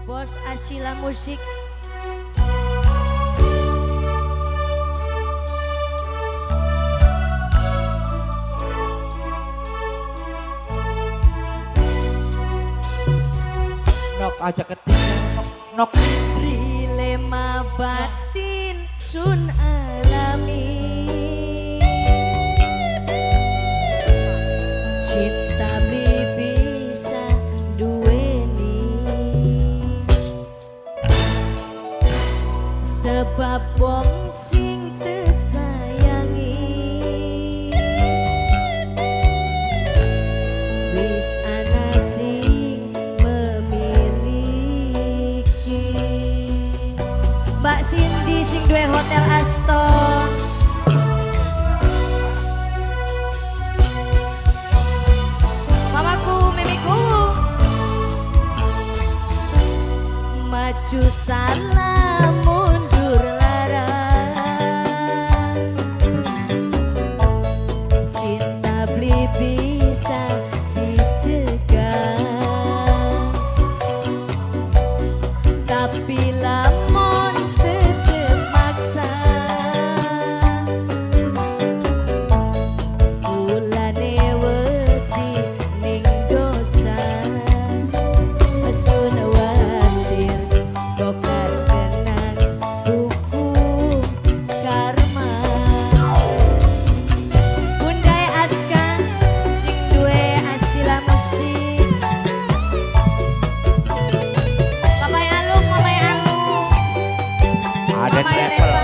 Bos Asila Musik. Nok aja ketik nok Dilema batin sun alami, cinta bisa duweni, sebab wong sing tek sayangi wis ana sing memiliki. Mbak Cindy sing duwe Hotel Aston, mamaku mimiku maju salam mundur larang, cinta beli bisa dicegah, tapi lamun tetep maksa mulane wedi ning dosa, asun watir bokar kenang hukum karma. Bundai Aska sing duwe Asila Musik, Papai Alung, Mamai Alung, ada Mamai travel Reva.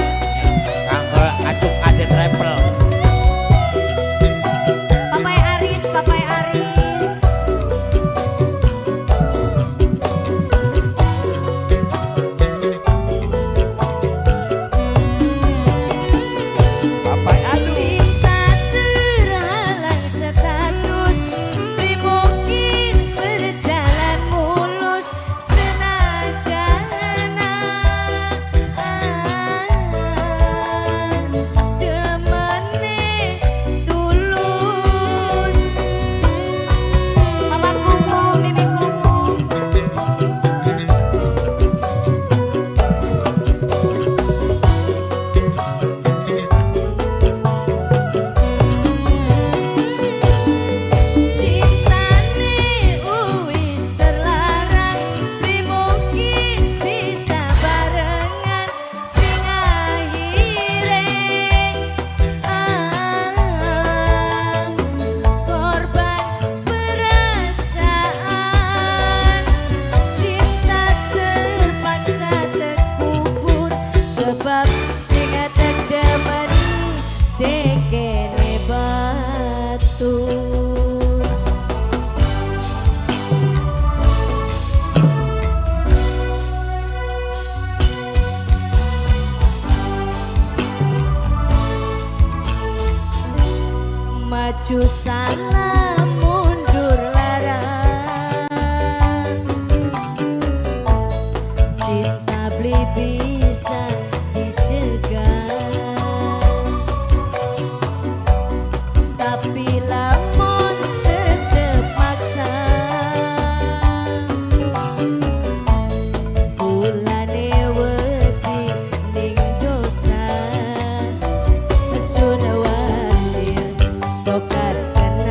kanggo acuk ada travel Papai Aris, Papai Aris. papai aduh Cinta terhalang status, mungkin berjalan mulus senajan demene tulus. Mamaku mimiku cintane wis terlarang, mungkin bisa barengan sing akhire korban perasaan, cinta terpaksa terkubur sebab sing terdemani dekene batur. Maju salam mundur larang, cinta beli bisa dicegah, tapi lamun tetep maksa mulane wedi ning dosa, asun watir bokar kenang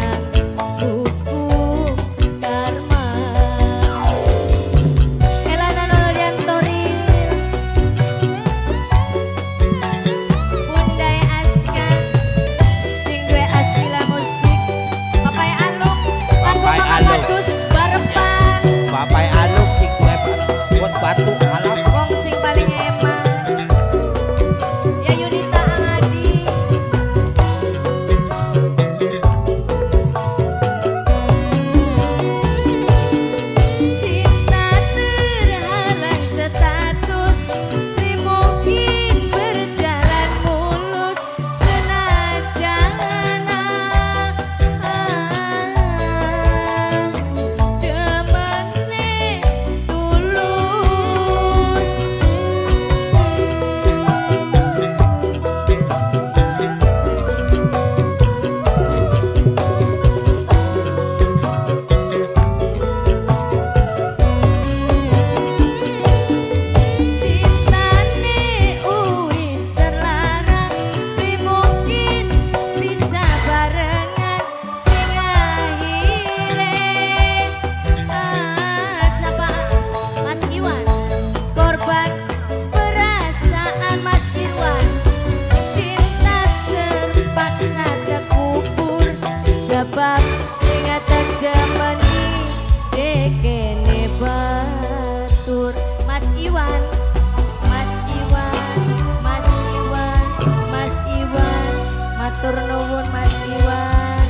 matur nuwun Mas Iwan.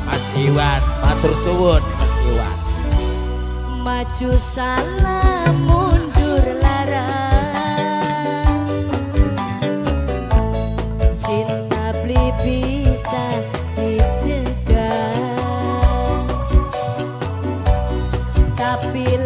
Mas Iwan matur suwun Mas Iwan. Maju salah mundur larang, cinta beli bisa dicegah, tapi